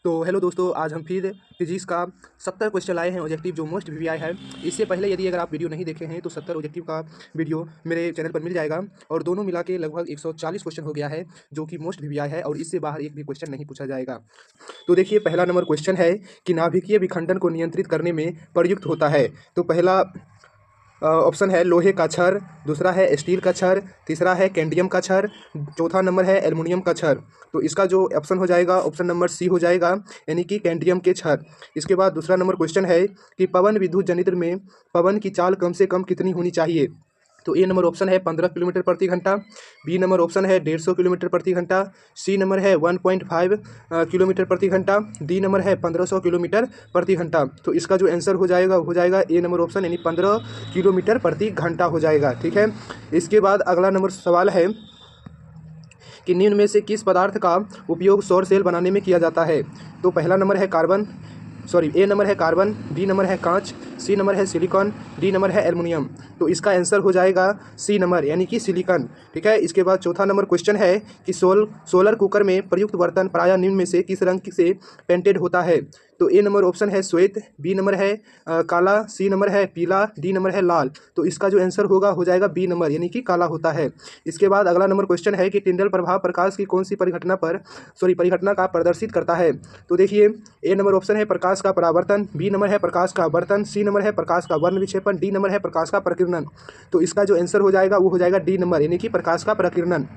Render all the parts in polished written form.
तो हेलो दोस्तों, आज हम फिर फिजिक्स का 70 क्वेश्चन लाए हैं ऑब्जेक्टिव जो मोस्ट वीवीआई है। इससे पहले यदि अगर आप वीडियो नहीं देखे हैं तो 70 ऑब्जेक्टिव का वीडियो मेरे चैनल पर मिल जाएगा और दोनों मिला के लगभग 140 क्वेश्चन हो गया है जो कि मोस्ट वीवीआई है और इससे बाहर एक भी क्वेश्चन नहीं पूछा जाएगा। तो देखिए, पहला नंबर क्वेश्चन है कि नाभिकीय विखंडन को नियंत्रित करने में प्रयुक्त होता है। तो पहला ऑप्शन है लोहे का छड़, दूसरा है स्टील का छड़, तीसरा है कैंडियम का छड़, चौथा नंबर है एल्युमिनियम का छड़। तो इसका जो ऑप्शन हो जाएगा ऑप्शन नंबर सी हो जाएगा, यानी कि कैंडियम के छड़। इसके बाद दूसरा नंबर क्वेश्चन है कि पवन विद्युत जनित्र में पवन की चाल कम से कम कितनी होनी चाहिए। तो ए नंबर ऑप्शन है 15 किलोमीटर प्रति घंटा, बी नंबर ऑप्शन है 150 किलोमीटर प्रति घंटा, सी नंबर है 1.5 किलोमीटर प्रति घंटा, डी नंबर है 1500 किलोमीटर प्रति घंटा। तो इसका जो आंसर हो जाएगा ए नंबर ऑप्शन, यानी 15 किलोमीटर प्रति घंटा हो जाएगा। ठीक है। इसके बाद अगला नंबर सवाल है कि निम्न में से किस पदार्थ का उपयोग सौर सेल बनाने में किया जाता है। तो पहला नंबर है ए नंबर है कार्बन, बी नंबर है कांच, सी नंबर है सिलिकॉन, डी नंबर है एल्युमिनियम। तो इसका आंसर हो जाएगा सी नंबर, यानी कि सिलिकॉन। ठीक है। इसके बाद चौथा नंबर क्वेश्चन है कि सोलर कुकर में प्रयुक्त बर्तन प्रायः निम्न में से किस रंग से पेंटेड होता है। तो ए नंबर ऑप्शन है श्वेत, बी नंबर है काला, सी नंबर है पीला, डी नंबर है लाल। तो इसका जो आंसर हो जाएगा बी नंबर, यानी कि काला होता है। इसके बाद अगला नंबर क्वेश्चन है कि टिंडल प्रभाव प्रकाश की कौन सी परिघटना का प्रदर्शित करता है। तो देखिए, ए नंबर ऑप्शन है प्रकाश का परावर्तन, बी नंबर है प्रकाश का आवर्तन, सी नंबर है प्रकाश का वर्ण विक्षेपण, डी नंबर है प्रकाश का प्रकीर्णन। तो इसका जो आंसर हो जाएगा डी नंबर, यानी कि प्रकाश का प्रकीर्णन।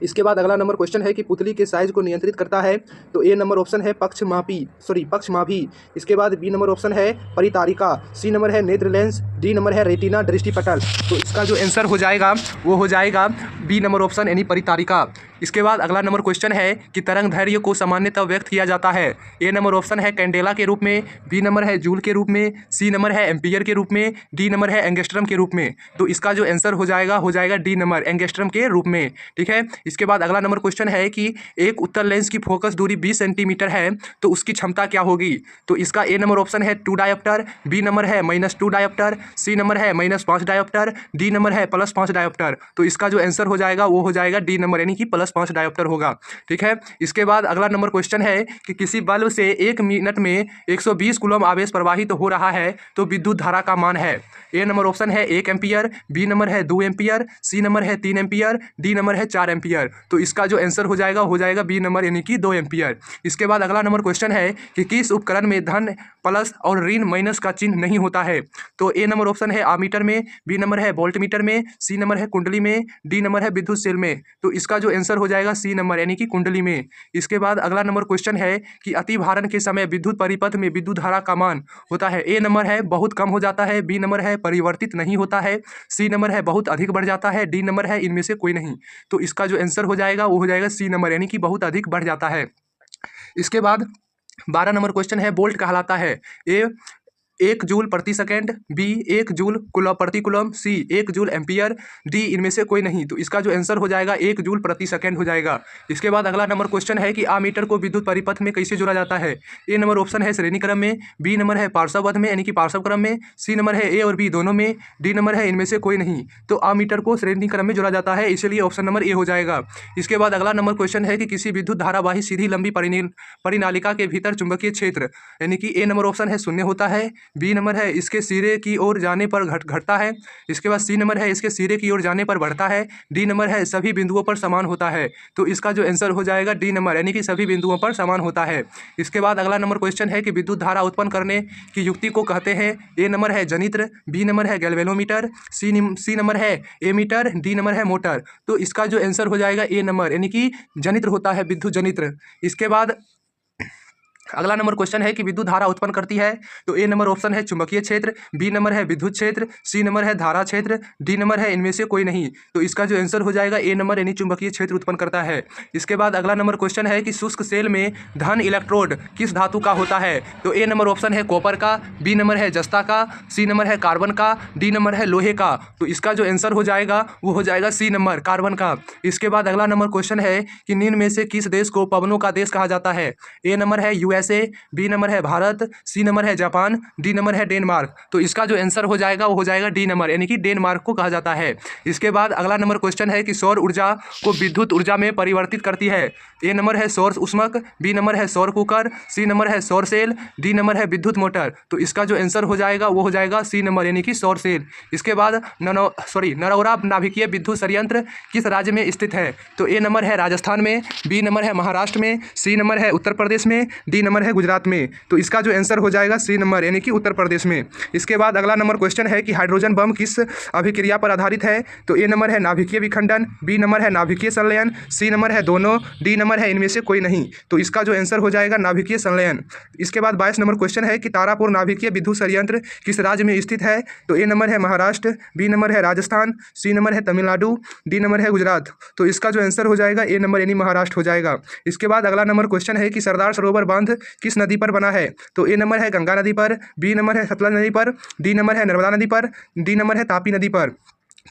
इसके बाद अगला नंबर क्वेश्चन है कि पुतली के साइज को नियंत्रित करता है। तो ए नंबर ऑप्शन है पक्षमापी। इसके बाद बी नंबर ऑप्शन है परितारिका, सी नंबर है नेत्र लेंस, डी नंबर है रेटिना दृष्टिपटल। तो इसका जो आंसर हो जाएगा बी नंबर ऑप्शन, यानी परितारिका। इसके बाद अगला नंबर क्वेश्चन है कि तरंग दैर्घ्य को सामान्यतः व्यक्त किया जाता है। ए नंबर ऑप्शन है कैंडेला के रूप में, बी नंबर है जूल के रूप में, सी नंबर है एम्पियर के रूप में, डी नंबर है एंगस्ट्रम के रूप में। तो इसका जो आंसर हो जाएगा डी नंबर, एंगस्ट्रम के रूप में। ठीक है। इसके बाद अगला नंबर क्वेश्चन है कि एक उत्तल लेंस की फोकस दूरी 20 सेंटीमीटर है तो उसकी क्षमता क्या होगी। तो इसका ए नंबर ऑप्शन है 2 डायोप्टर, बी नंबर है -2 डायोप्टर, सी नंबर है -5 डायोप्टर, डी नंबर है +5 डायोप्टर। तो इसका जो आंसर हो जाएगा डी नंबर, यानी कि +5 डायोप्टर होगा। ठीक है। इसके बाद अगला नंबर क्वेश्चन है कि किसी बल्ब से 1 मिनट में 120 कूलम आवेश प्रवाहित हो रहा है तो विद्युत धारा का मान है। ए नंबर ऑप्शन है 1 एम्पियर, बी नंबर है 2 एम्पियर, सी नंबर है 3 एम्पियर, डी नंबर है 4 एम्पियर। तो इसका जो आंसर हो जाएगा बी नंबर, यानी कि 2 एम्पियर। इसके बाद अगला नंबर क्वेश्चन है कि किस उपकरण में धन प्लस और ऋण माइनस का चिन्ह नहीं होता है। तो ए नंबर ऑप्शन है आमीटर में, बी नंबर है वोल्टमीटर में, सी नंबर है कुंडली में, डी नंबर है विद्युत सेल में। तो इसका जो आंसर हो जाएगा सी नंबर, यानी कि कुंडली में। इसके बाद अगला नंबर क्वेश्चन है कि अतिभारण के समय विद्युत परिपथ में विद्युत धारा का मान होता है। ए नंबर है बहुत कम हो जाता है, बी नंबर है परिवर्तित नहीं होता है, सी नंबर है बहुत अधिक बढ़ जाता है, डी नंबर है इनमें से कोई नहीं। तो इसका जो आंसर हो जाएगा सी नंबर, यानी कि बहुत अधिक बढ़ जाता है। इसके बाद 12 नंबर क्वेश्चन है वोल्ट कहलाता है। ए 1 जूल प्रति सेकेंड, बी 1 जूल प्रति कूलम, सी 1 जूल एम्पियर, डी इनमें से कोई नहीं। तो इसका जो आंसर हो जाएगा 1 जूल प्रति सेकेंड हो जाएगा। इसके बाद अगला नंबर क्वेश्चन है कि आमीटर को विद्युत परिपथ में कैसे जोड़ा जाता है। ए नंबर ऑप्शन है श्रेणी क्रम में, बी नंबर है पार्श्वबद्ध में, यानी कि पार्श्व क्रम में, सी नंबर है ए और बी दोनों में, डी नंबर है इनमें से कोई नहीं। तो आमीटर को श्रेणी क्रम में जोड़ा जाता है, इसलिए ऑप्शन नंबर ए हो जाएगा। इसके बाद अगला नंबर क्वेश्चन है कि किसी विद्युत धारावाही सीधी लंबी परिनालिका के भीतर चुंबकीय क्षेत्र, यानी कि ए नंबर ऑप्शन है 0 होता है, बी नंबर है इसके सिरे की ओर जाने पर घटता है, इसके बाद सी नंबर है इसके सिरे की ओर जाने पर बढ़ता है, डी नंबर है सभी बिंदुओं पर समान होता है। तो इसका जो आंसर हो जाएगा डी नंबर, यानी कि सभी बिंदुओं पर समान होता है। इसके बाद अगला नंबर क्वेश्चन है कि विद्युत धारा उत्पन्न करने की युक्ति को कहते हैं। ए नंबर है जनित्र, बी नंबर है गैल्वेनोमीटर, सी नंबर है एमीटर, डी नंबर है मोटर। तो इसका जो आंसर हो जाएगा ए नंबर, यानी कि जनित्र होता है, विद्युत जनित्र। इसके बाद अगला नंबर क्वेश्चन है कि विद्युत धारा उत्पन्न करती है। तो ए नंबर ऑप्शन है चुंबकीय क्षेत्र, बी नंबर है विद्युत क्षेत्र, सी नंबर है धारा क्षेत्र, डी नंबर है इनमें से कोई नहीं। तो इसका जो आंसर हो जाएगा ए नंबर, यानी चुंबकीय क्षेत्र उत्पन्न करता है। इसके बाद अगला नंबर क्वेश्चन है कि शुष्क सेल में धन इलेक्ट्रोड किस धातु का होता है। तो ए नंबर ऑप्शन है कॉपर का, बी नंबर है जस्ता का, सी नंबर है कार्बन का, डी नंबर है लोहे का। तो इसका जो आंसर हो जाएगा सी नंबर, कार्बन का। इसके बाद अगला नंबर क्वेश्चन है कि निम्न में से किस देश को पवनों का देश कहा जाता है। ए नंबर है USA, बी नंबर है भारत, सी नंबर है जापान, डी नंबर है डेनमार्क। तो इसका जो आंसर हो जाएगा वो हो जाएगा डी नंबर, यानी कि डेनमार्क को कहा जाता है। इसके बाद अगला नंबर क्वेश्चन है कि सौर ऊर्जा को विद्युत ऊर्जा में परिवर्तित करती है। ए नंबर है सौर ऊष्मक, बी नंबर है सौर कुकर, सी नंबर है सौर सेल, डी नंबर है विद्युत मोटर। तो इसका जो आंसर हो जाएगा वो हो जाएगा सी नंबर, यानी कि सौर सेल। इसके बाद नरौरा नाभिकीय विद्युत संयंत्र किस राज्य में स्थित है? तो ए नंबर है राजस्थान में, बी नंबर है महाराष्ट्र में, सी नंबर है उत्तर प्रदेश में, डी नंबर है गुजरात में। तो इसका जो आंसर हो जाएगा सी नंबर, यानी कि उत्तर प्रदेश में। इसके बाद अगला नंबर क्वेश्चन है कि हाइड्रोजन बम किस अभिक्रिया पर आधारित है? तो ए नंबर है नाभिकीय विखंडन, बी नंबर है नाभिकीय संलयन, सी नंबर है दोनों, डी नंबर है इनमें से कोई नहीं। तो इसका जो आंसर हो जाएगा नाभिकीय संलयन। इसके बाद 22 नंबर क्वेश्चन है कि तारापुर नाभिकीय विद्युत संयंत्र किस राज्य में स्थित है? तो ए नंबर है महाराष्ट्र, बी नंबर है राजस्थान, सी नंबर है तमिलनाडु, डी नंबर है गुजरात। तो इसका जो आंसर हो जाएगा ए नंबर, यानी महाराष्ट्र हो जाएगा। इसके बाद अगला नंबर क्वेश्चन है कि सरदार सरोवर बांध किस नदी पर बना है? तो ए नंबर है गंगा नदी पर, बी नंबर है सतलज नदी पर, डी नंबर है नर्मदा नदी पर, डी नंबर है तापी नदी पर।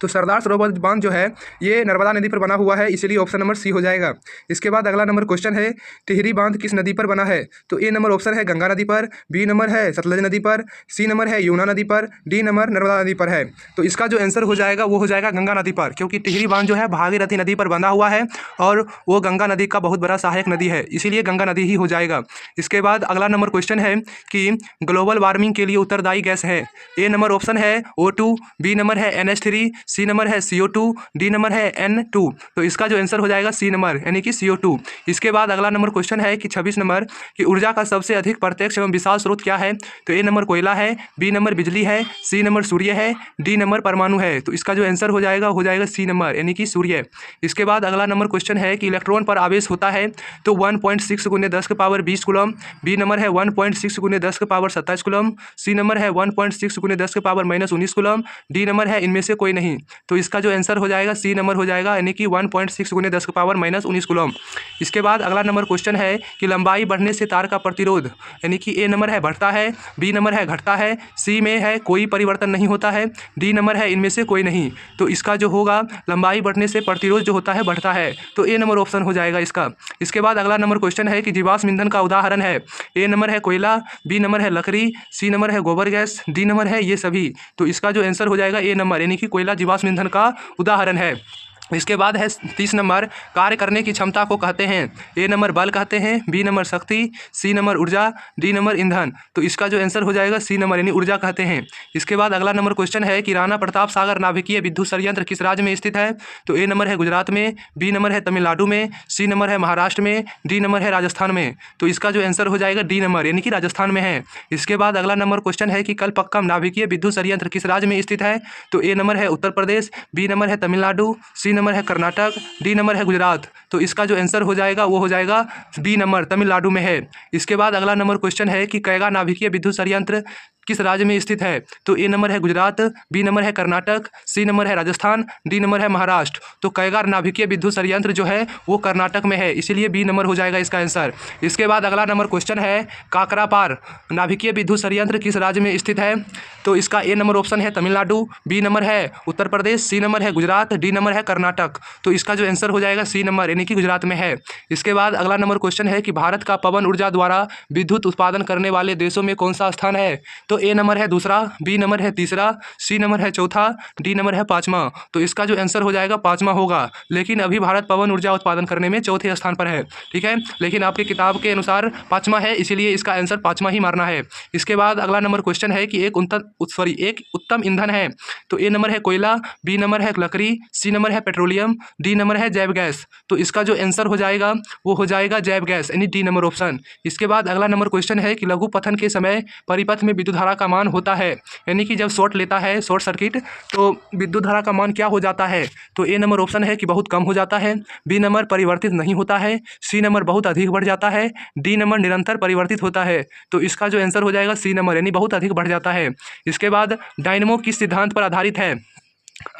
तो सरदार सरोवर बांध जो है ये नर्मदा नदी पर बना हुआ है, इसीलिए ऑप्शन नंबर सी हो जाएगा। इसके बाद अगला नंबर क्वेश्चन है टिहरी बांध किस नदी पर बना है? तो ए नंबर ऑप्शन है गंगा नदी पर, बी नंबर है सतलज नदी पर, सी नंबर है यमुना नदी पर, डी नंबर नर्मदा नदी पर है। तो इसका जो आंसर हो जाएगा वो हो जाएगा गंगा नदी पर, क्योंकि टिहरी बांध जो है भागीरथी नदी पर बना हुआ है और वो गंगा नदी का बहुत बड़ा सहायक नदी है, इसीलिए गंगा नदी ही हो जाएगा। इसके बाद अगला नंबर क्वेश्चन है कि ग्लोबल वार्मिंग के लिए उत्तरदायी गैस है। ए नंबर ऑप्शन है O2, बी नंबर है NH3, सी नंबर है CO2, डी नंबर है N2। तो इसका जो आंसर हो जाएगा सी नंबर, यानी कि CO2। इसके बाद अगला नंबर क्वेश्चन है कि 26 नंबर कि ऊर्जा का सबसे अधिक प्रत्यक्ष एवं विशाल स्रोत क्या है? तो ए नंबर कोयला है, बी नंबर बिजली है, सी नंबर सूर्य है, डी नंबर परमाणु है। तो इसका जो आंसर हो जाएगा सी नंबर, यानी कि सूर्य। इसके बाद अगला नंबर क्वेश्चन है कि इलेक्ट्रॉन पर आवेश होता है तो 1.6 × 10⁻20 कूलम, बी नंबर है 1.6 × 10⁻27 कूलम, सी नंबर है 1.6 × 10⁻−19 कूलम, डी नंबर है इनमें से कोई नहीं। तो इसका जो आंसर हो जाएगा सी नंबर हो जाएगा, यानी कि 1.6 × 10⁻−19 कूलम। इसके बाद अगला नंबर क्वेश्चन है कि लंबाई बढ़ने से तार का प्रतिरोध, यानी कि ए नंबर है बढ़ता है, बी नंबर है घटता है, सी में है कोई परिवर्तन नहीं होता है, डी नंबर है इनमें से कोई नहीं। तो इसका जो होगा लंबाई बढ़ने से प्रतिरोध जो होता है बढ़ता है, तो ए नंबर ऑप्शन हो जाएगा इसका। इसके बाद अगला नंबर क्वेश्चन है कि जीवाश्म ईंधन का उदाहरण है। ए नंबर है कोयला, बी नंबर है लकड़ी, सी नंबर है गोबर गैस, डी नंबर है ये सभी। तो इसका जो आंसर हो जाएगा ए नंबर, यानी कि कोयला जीवाश्म ईंधन का उदाहरण है। इसके बाद है 30 नंबर कार्य करने की क्षमता को कहते हैं। ए नंबर बल कहते हैं, बी नंबर शक्ति, सी नंबर ऊर्जा, डी नंबर ईंधन। तो इसका जो आंसर हो जाएगा सी नंबर, यानी ऊर्जा कहते हैं। इसके बाद अगला नंबर क्वेश्चन है कि राणा प्रताप सागर नाभिकीय विद्युत संयंत्र किस राज्य में स्थित है? तो ए नंबर है गुजरात में, बी नंबर है तमिलनाडु में, सी नंबर है महाराष्ट्र में, डी नंबर है राजस्थान में। तो इसका जो आंसर हो जाएगा डी नंबर, यानी कि राजस्थान में है। इसके बाद अगला नंबर क्वेश्चन है कि कलपक्कम नाभिकीय विद्युत संयंत्र किस राज्य में स्थित है? तो ए नंबर है उत्तर प्रदेश, बी नंबर है तमिलनाडु, सी नंबर है कर्नाटक, डी नंबर है गुजरात। तो इसका जो आंसर हो जाएगा वो हो जाएगा बी नंबर, तमिलनाडु में है। इसके बाद अगला नंबर क्वेश्चन है कि कैगा नाभिकीय विद्युत संयंत्र किस राज्य में स्थित है? तो ए नंबर है गुजरात, बी नंबर है कर्नाटक, सी नंबर है राजस्थान, डी नंबर है महाराष्ट्र। तो कैगार नाभिकीय विद्युत संयंत्र जो है वो कर्नाटक में है, इसीलिए बी नंबर हो जाएगा इसका आंसर। इसके बाद अगला नंबर क्वेश्चन है काकरापार नाभिकीय विद्युत संयंत्र किस राज्य में स्थित है? तो इसका ए नंबर ऑप्शन है तमिलनाडु, बी नंबर है उत्तर प्रदेश, सी नंबर है गुजरात, डी नंबर है कर्नाटक। तो इसका जो आंसर हो जाएगा सी नंबर, यानी कि गुजरात में है। इसके बाद अगला नंबर क्वेश्चन है कि भारत का पवन ऊर्जा द्वारा विद्युत उत्पादन करने वाले देशों में कौन सा स्थान है? तो ए नंबर है दूसरा, बी नंबर है तीसरा, सी नंबर है चौथा, डी नंबर है पांचवा। तो इसका जो आंसर हो जाएगा पांचवा होगा, लेकिन अभी भारत पवन ऊर्जा उत्पादन करने में चौथे स्थान पर है, ठीक है। लेकिन आपकी किताब के अनुसार पांचवा है, इसीलिए इसका आंसर पांचवा ही मारना है। इसके बाद अगला नंबर क्वेश्चन है कि एक उत्तम ईंधन है। तो ए नंबर है कोयला, बी नंबर है लकड़ी, सी नंबर है पेट्रोलियम, डी नंबर है जैव गैस। तो इसका जो आंसर हो जाएगा वो हो जाएगा जैव गैस, यानी डी नंबर ऑप्शन। इसके बाद अगला नंबर क्वेश्चन है कि लघु पथन के समय परिपथ में विद्युत धारा का मान होता है, यानी कि जब शॉर्ट लेता है शॉर्ट सर्किट तो विद्युत धारा का मान क्या हो जाता है? तो ए नंबर ऑप्शन है कि बहुत कम हो जाता है, बी नंबर परिवर्तित नहीं होता है, सी नंबर बहुत अधिक बढ़ जाता है, डी नंबर निरंतर परिवर्तित होता है। तो इसका जो आंसर हो जाएगा सी नंबर, यानी बहुत अधिक बढ़ जाता है। इसके बाद डायनेमो किस सिद्धांत पर आधारित है?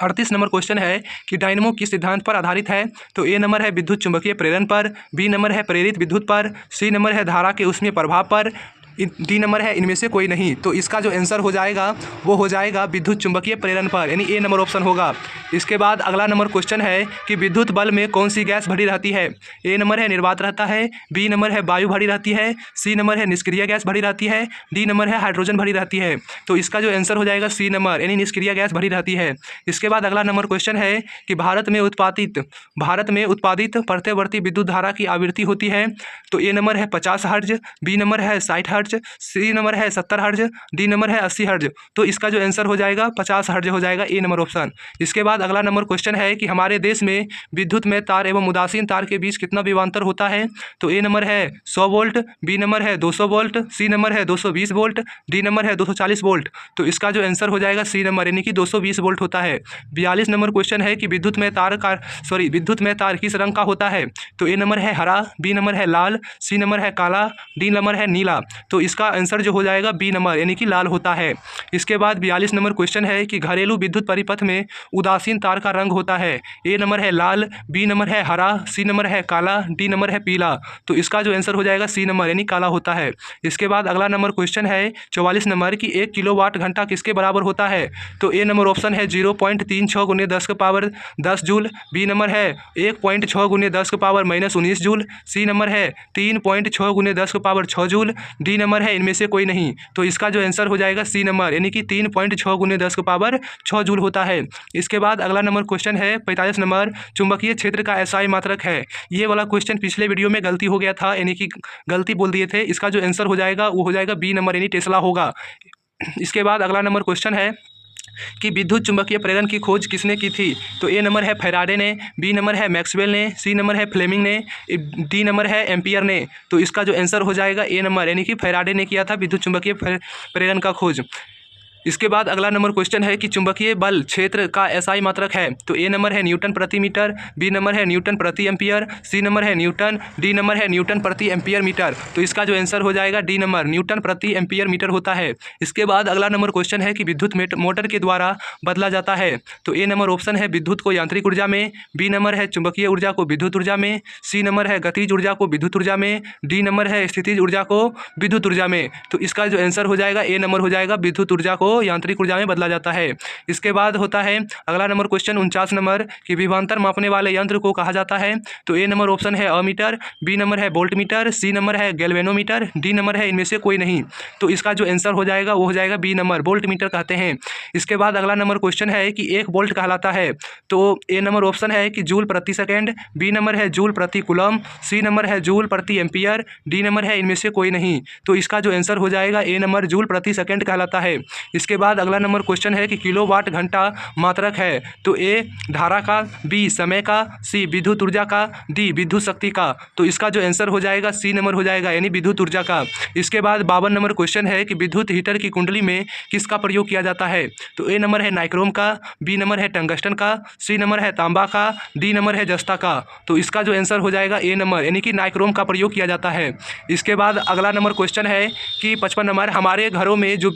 38 नंबर क्वेश्चन है कि डायनेमो किस सिद्धांत पर आधारित है? तो ए नंबर है विद्युत चुंबकीय प्रेरण पर, बी नंबर है प्रेरित विद्युत पर, सी नंबर है धारा के ऊष्मीय प्रभाव पर, डी नंबर है इनमें से कोई नहीं। तो इसका जो आंसर हो जाएगा वो हो जाएगा विद्युत चुंबकीय प्रेरण पर, यानी ए नंबर ऑप्शन होगा। इसके बाद अगला नंबर क्वेश्चन है कि विद्युत बल में कौन सी गैस भरी रहती है। ए नंबर है निर्वात रहता है, बी नंबर है वायु भरी रहती है, सी नंबर है निष्क्रिय गैस भरी रहती है, डी नंबर है हाइड्रोजन भरी रहती है। तो इसका जो आंसर हो जाएगा सी नंबर, यानी निष्क्रिय गैस भरी रहती है। इसके बाद अगला नंबर क्वेश्चन है कि भारत में उत्पादित प्रत्यवर्ती विद्युत धारा की आवृत्ति होती है। तो ए नंबर है 50 हर्ज, बी नंबर है 60 हर्ज, सी नंबर है 70 हर्ज, डी नंबर है 80 हर्ज। तो इसका जो आंसर हो जाएगा 50 हर्ज हो जाएगा, ए नंबर ऑप्शन। इसके बाद अगला नंबर क्वेश्चन है कि हमारे देश में विद्युत में तार एवं उदासीन तार के बीच कितना विभवांतर होता है। तो ए नंबर है 100 वोल्ट, बी नंबर है 200 वोल्ट, सी नंबर है 220 वोल्ट, डी नंबर है 240 वोल्ट। तो इसका जो आंसर हो जाएगा सी नंबर, यानी कि 220 वोल्ट होता है। 42 नंबर क्वेश्चन है कि विद्युत में तार किस रंग का होता है। तो ए नंबर है हरा, बी नंबर है लाल, सी नंबर है काला, डी नंबर है नीला। तो इसका आंसर जो हो जाएगा बी नंबर, यानी कि लाल होता है। इसके बाद 42 नंबर क्वेश्चन है कि घरेलू विद्युत परिपथ में उदासीन तार का रंग होता है। ए नंबर है लाल, बी नंबर है हरा, सी नंबर है काला, डी नंबर है पीला। तो इसका जो आंसर हो जाएगा सी नंबर, यानी काला होता है। इसके बाद अगला नंबर क्वेश्चन है 44 नंबर की 1 किलोवाट घंटा किसके बराबर होता है। तो ए नंबर ऑप्शन है 0.36 × 10⁻10 जूल, बी नंबर है 1.6 × 10⁻−19 जूल, सी नंबर है 3.6 × 10⁻6 जूल, डी नंबर है इनमें से कोई नहीं। तो इसका जो आंसर हो जाएगा सी नंबर, यानी कि 3.6 × 10⁻6 जूल होता है। इसके बाद अगला नंबर क्वेश्चन है 45 नंबर, चुंबकीय क्षेत्र का एसआई मात्रक है। ये वाला क्वेश्चन पिछले वीडियो में गलती हो गया था, यानी कि गलती बोल दिए थे। इसका जो आंसर हो जाएगा वो हो जाएगा बी नंबर, यानी टेस्ला होगा। इसके बाद अगला नंबर क्वेश्चन है कि विद्युत चुंबकीय प्रेरण की खोज किसने की थी। तो ए नंबर है फैराडे ने, बी नंबर है मैक्सवेल ने, सी नंबर है फ्लेमिंग ने, डी नंबर है एम्पियर ने। तो इसका जो आंसर हो जाएगा ए नंबर, यानी कि फैराडे ने किया था विद्युत चुंबकीय प्रेरण का खोज। इसके बाद अगला नंबर क्वेश्चन है कि चुंबकीय बल क्षेत्र का एसआई मात्रक है। तो ए नंबर है न्यूटन प्रति मीटर, बी नंबर है न्यूटन प्रति एम्पियर, सी नंबर है न्यूटन, डी नंबर है न्यूटन प्रति एम्पियर मीटर। तो इसका जो आंसर हो जाएगा डी नंबर, न्यूटन प्रति एम्पियर मीटर होता है। इसके बाद अगला नंबर क्वेश्चन है कि विद्युत मोटर के द्वारा बदला जाता है। तो ए नंबर ऑप्शन है विद्युत को यांत्रिक ऊर्जा में, बी नंबर है चुंबकीय ऊर्जा को विद्युत ऊर्जा में, सी नंबर है गतिज ऊर्जा को विद्युत ऊर्जा में, डी नंबर है स्थितिज ऊर्जा को विद्युत ऊर्जा में। तो इसका जो आंसर हो जाएगा ए नंबर हो जाएगा, विद्युत ऊर्जा को यांत्रिक ऊर्जा में बदला जाता है। इसके बाद होता है अगला नंबर क्वेश्चन 49 नंबर कि विभवांतर मापने वाले यंत्र को कहा जाता है। तो ए नंबर ऑप्शन है अमीटर, बी नंबर है वोल्ट मीटर, सी नंबर है गैल्वेनोमीटर, डी नंबर है इनमें से कोई नहीं। तो इसका जो आंसर हो जाएगा वो हो जाएगा बी नंबर, वोल्ट मीटर कहते हैं। इसके बाद अगला नंबर क्वेश्चन है कि 1 वोल्ट कहलाता है। तो ए नंबर ऑप्शन है कि जूल प्रति सेकेंड, बी नंबर है जूल प्रति कूलम, सी नंबर है जूल प्रति एम्पियर, डी नंबर है इनमें से कोई नहीं। तो इसका जो आंसर हो जाएगा ए नंबर, जूल प्रति सेकेंड कहलाता है। इसके बाद अगला नंबर क्वेश्चन है कि किलोवाट घंटा मात्रक है। तो ए धारा का, बी समय का, सी विद्युत ऊर्जा का, डी विद्युत शक्ति का। तो इसका जो आंसर हो जाएगा सी नंबर हो जाएगा, यानी विद्युत ऊर्जा का। इसके बाद 52 नंबर क्वेश्चन है कि विद्युत हीटर की कुंडली में किसका प्रयोग किया जाता है। तो ए नंबर है नाइक्रोम का, बी नंबर है टंगस्टन का, सी नंबर है तांबा का, डी नंबर है जस्ता का। तो इसका जो आंसर हो जाएगा ए नंबर, यानी कि नाइक्रोम का प्रयोग किया जाता है। इसके बाद अगला नंबर क्वेश्चन है कि 55 नंबर, हमारे घरों में जो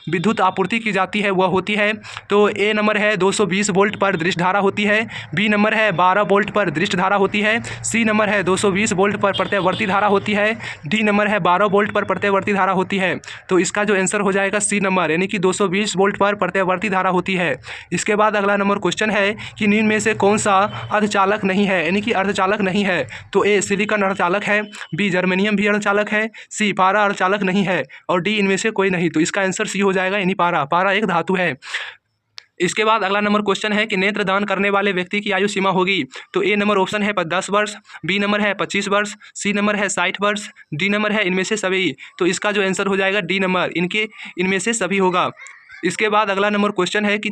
विद्युत आपूर्ति की जाती है वह होती है। तो ए नंबर है 220 वोल्ट पर दृश्य धारा होती है, बी नंबर है 12 वोल्ट पर दृश्य धारा होती है, सी नंबर है 220 वोल्ट पर प्रत्यवर्ती धारा होती है, डी नंबर है 12 वोल्ट पर प्रत्यवर्ती धारा होती है। तो इसका जो आंसर हो जाएगा सी नंबर, यानी कि 220 वोल्ट पर प्रत्यवर्ती धारा होती है। इसके बाद अगला नंबर क्वेश्चन है कि निम्न में से कौन सा अर्धचालक नहीं है, यानी कि अर्धचालक नहीं है। तो ए सिलिकॉन अर्धचालक है, बी जर्मेनियम भी अर्धचालक है, सी पारा अर्धचालक नहीं है, और डी इनमें से कोई नहीं। तो इसका आंसर सी हो जाएगा, यानी पारा एक धातु है। इसके बाद अगला नंबर क्वेश्चन है कि नेत्रदान करने वाले व्यक्ति की आयु सीमा होगी। तो ए नंबर ऑप्शन है 10 वर्ष, बी नंबर है 25 वर्ष, सी नंबर है 60 वर्ष, डी नंबर है इनमें से सभी। तो इसका जो आंसर हो जाएगा डी नंबर, इनमें से सभी होगा। इसके बाद अगला नंबर क्वेश्चन है कि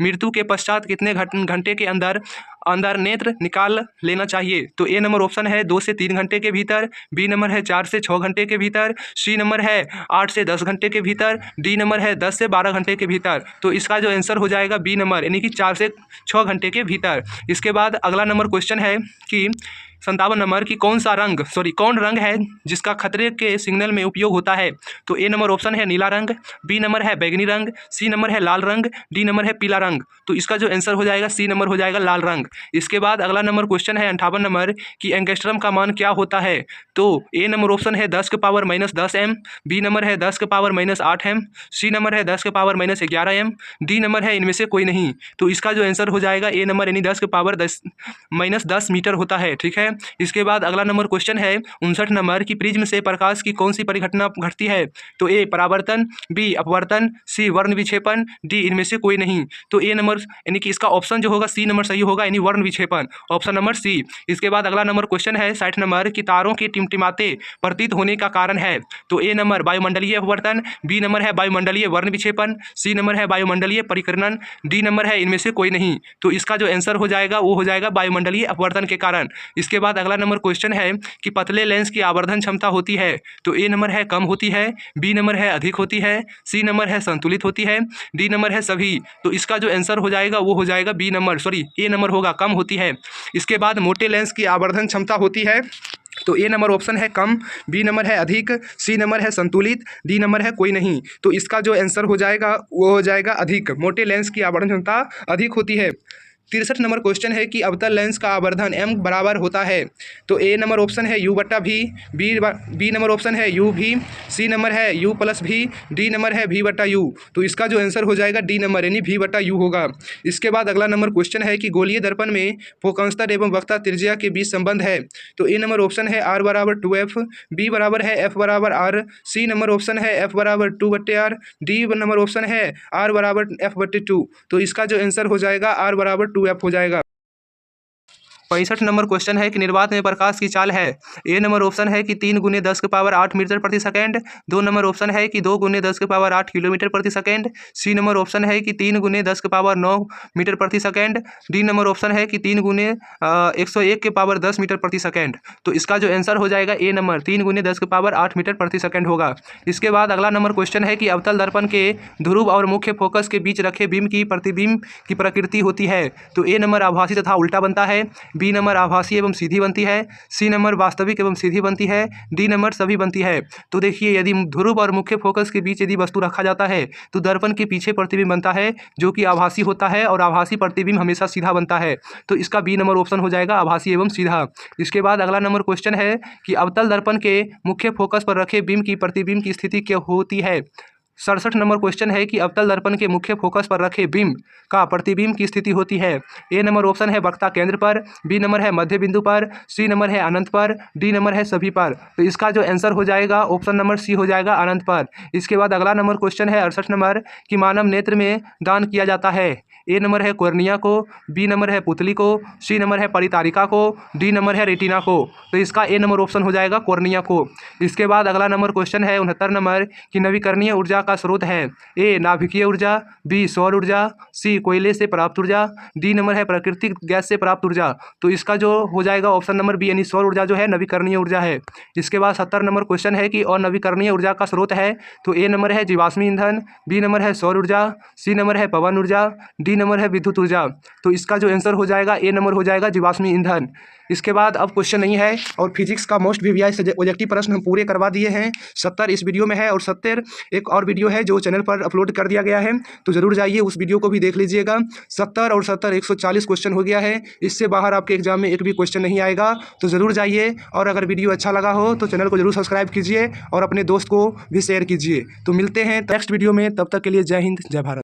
मृत्यु के पश्चात कितने घंटे के अंदर नेत्र निकाल लेना चाहिए। तो ए नंबर ऑप्शन है 2 से 3 घंटे के भीतर, बी नंबर है 4 से 6 घंटे के भीतर, सी नंबर है 8 से 10 घंटे के भीतर, डी नंबर है 10 से 12 घंटे के भीतर। तो इसका जो आंसर हो जाएगा बी नंबर, यानी कि 4 से 6 घंटे के भीतर। इसके बाद अगला नंबर क्वेश्चन है कि 57 नंबर की कौन रंग है जिसका खतरे के सिग्नल में उपयोग होता है। तो ए नंबर ऑप्शन है नीला रंग, बी नंबर है बैगनी रंग, सी नंबर है लाल रंग, डी नंबर है पीला रंग। तो इसका जो आंसर हो जाएगा सी नंबर हो जाएगा लाल रंग। इसके बाद अगला नंबर क्वेश्चन है 58 नंबर कि एंगस्ट्रम का मान क्या होता है। तो ए नंबर ऑप्शन है 10 के पावर -10 m, बी नंबर है 10 के पावर -8 m, सी नंबर है 10 के पावर -11 m, डी नंबर है इनमें से कोई नहीं। तो इसका जो आंसर हो जाएगा ए नंबर यानी 10 के पावर -10 मीटर होता है। ठीक है। इसके बाद अगला नंबर क्वेश्चन है 59 नंबर कि प्रिज्म से प्रकाश की कौन सी परिघटना घटती है। तो ए परावर्तन, बी अपवर्तन, सी वर्ण विक्षेपण, डी इनमें से कोई नहीं। तो ए नंबर यानी कि इसका ऑप्शन जो होगा सी नंबर सही होगा, यानी वर्ण विक्षेपण, ऑप्शन नंबर सी। इसके बाद अगला नंबर क्वेश्चन है 60 नंबर कि तारों के टिमटिमाते प्रतीत होने का कारण है। तो ए नंबर वायुमंडलीय अपवर्तन, बी नंबर है वायुमंडलीय वर्ण विक्षेपण, सी नंबर है वायुमंडलीय परिकर्णन, डी नंबर है इनमें से कोई नहीं। तो इसका जो आंसर हो जाएगा वो हो जाएगा वायुमंडलीय अपवर्तन के कारण। इसके बाद अगला नंबर क्वेश्चन है कि पतले लेंस की आवर्धन क्षमता होती है। तो ए नंबर है कम होती है, बी नंबर है अधिक होती है, सी नंबर है संतुलित होती है, डी नंबर है सभी। तो इसका जो आंसर हो जाएगा वो हो जाएगा बी नंबर, सॉरी ए नंबर होगा कम होती है। इसके बाद मोटे लेंस की आवर्धन क्षमता होती है। तो ए नंबर ऑप्शन है कम, बी नंबर है अधिक, सी नंबर है संतुलित, डी नंबर है कोई नहीं। तो इसका जो आंसर हो जाएगा वो हो जाएगा अधिक, मोटे लेंस की आवर्धन क्षमता अधिक होती है। 63 नंबर क्वेश्चन है कि अवतल लेंस का आवर्धन m बराबर होता है। तो ए नंबर ऑप्शन है u/v, बी नंबर ऑप्शन है u/v, सी नंबर है u+v, डी नंबर है v/u। तो इसका जो आंसर हो जाएगा डी नंबर यानी v/u होगा। इसके बाद अगला नंबर क्वेश्चन है कि गोलीय दर्पण में फोकंस्तर एवं वक्ता त्रिज्या के बीच संबंध है। तो ए नंबर ऑप्शन है r = 2f, बी बराबर है f = r, C number option है f = 2/r, D number option है r = f/2। तो इसका जो आंसर हो जाएगा r = 2f हो जाएगा। 65 नंबर क्वेश्चन है कि निर्वात में प्रकाश की चाल है। ए नंबर ऑप्शन है कि 3 × 10⁸ मीटर प्रति सेकेंड, 2 नंबर ऑप्शन है कि 2 × 10⁸ किलोमीटर प्रति सेकेंड, सी नंबर ऑप्शन है कि 3 × 10⁹ मीटर प्रति सेकेंड, डी नंबर ऑप्शन है कि 3 × 101⁻10 मीटर प्रति सेकेंड। तो इसका जो आंसर हो जाएगा ए नंबर 3 × 10⁸ मीटर प्रति सेकेंड होगा। इसके बाद अगला नंबर क्वेश्चन है कि अवतल दर्पण के ध्रुव और मुख्य फोकस के बीच रखे बिंब की प्रतिबिंब की प्रकृति होती है। तो ए नंबर आभासी तथा उल्टा बनता है, बी नंबर आभासी एवं सीधी बनती है, सी नंबर वास्तविक एवं सीधी बनती है, डी नंबर सभी बनती है। तो देखिए यदि ध्रुव और मुख्य फोकस के बीच यदि वस्तु रखा जाता है तो दर्पण के पीछे प्रतिबिंब बनता है जो कि आभासी होता है और आभासी प्रतिबिंब हमेशा सीधा बनता है। तो इसका बी नंबर ऑप्शन हो जाएगा आभासी एवं सीधा। इसके बाद अगला नंबर क्वेश्चन है कि अवतल दर्पण के मुख्य फोकस पर रखे बिंब की प्रतिबिंब की स्थिति क्या होती है। 67 नंबर क्वेश्चन है कि अवतल दर्पण के मुख्य फोकस पर रखे बिंब का प्रतिबिंब की स्थिति होती है। ए नंबर ऑप्शन है वक्ता केंद्र पर, बी नंबर है मध्य बिंदु पर, सी नंबर है अनंत पर, डी नंबर है सभी पर। तो इसका जो आंसर हो जाएगा ऑप्शन नंबर सी हो जाएगा अनंत पर। इसके बाद अगला नंबर क्वेश्चन है 68 नंबर कि मानव नेत्र में दान किया जाता है। ए नंबर है कॉर्निया को, बी नंबर है पुतली को, सी नंबर है परितारिका को, डी नंबर है रेटिना को। तो इसका ए नंबर ऑप्शन हो जाएगा कॉर्निया को। इसके बाद अगला नंबर क्वेश्चन है 69 नंबर कि नवीकरणीय ऊर्जा का स्रोत है। ए नाभिकीय ऊर्जा, बी सौर ऊर्जा, सी कोयले से प्राप्त ऊर्जा, डी नंबर है प्राकृतिक गैस से प्राप्त ऊर्जा। तो इसका जो हो जाएगा ऑप्शन नंबर बी यानी सौर ऊर्जा जो है नवीकरणीय ऊर्जा है। इसके बाद 70 नंबर क्वेश्चन है कि और नवीकरणीय ऊर्जा का स्रोत है। तो ए नंबर है जीवाश्मी ईंधन, बी नंबर है सौर ऊर्जा, सी नंबर है पवन ऊर्जा, डी नंबर है विद्युत ऊर्जा। तो इसका जो आंसर हो जाएगा ए नंबर हो जाएगा जीवाश्मी ईंधन। इसके बाद अब क्वेश्चन नहीं है और फिजिक्स का मोस्ट वीवीआई ऑब्जेक्टिव प्रश्न हम पूरे करवा दिए हैं। 70 इस वीडियो में है और 70 एक और वीडियो है जो चैनल पर अपलोड कर दिया गया है, तो ज़रूर जाइए उस वीडियो को भी देख लीजिएगा। 70 और 70 140 क्वेश्चन हो गया है। इससे बाहर आपके एग्जाम में एक भी क्वेश्चन नहीं आएगा, तो ज़रूर जाइए। और अगर वीडियो अच्छा लगा हो तो चैनल को जरूर सब्सक्राइब कीजिए और अपने दोस्त को भी शेयर कीजिए। तो मिलते हैं नेक्स्ट वीडियो में, तब तक के लिए जय हिंद जय भारत।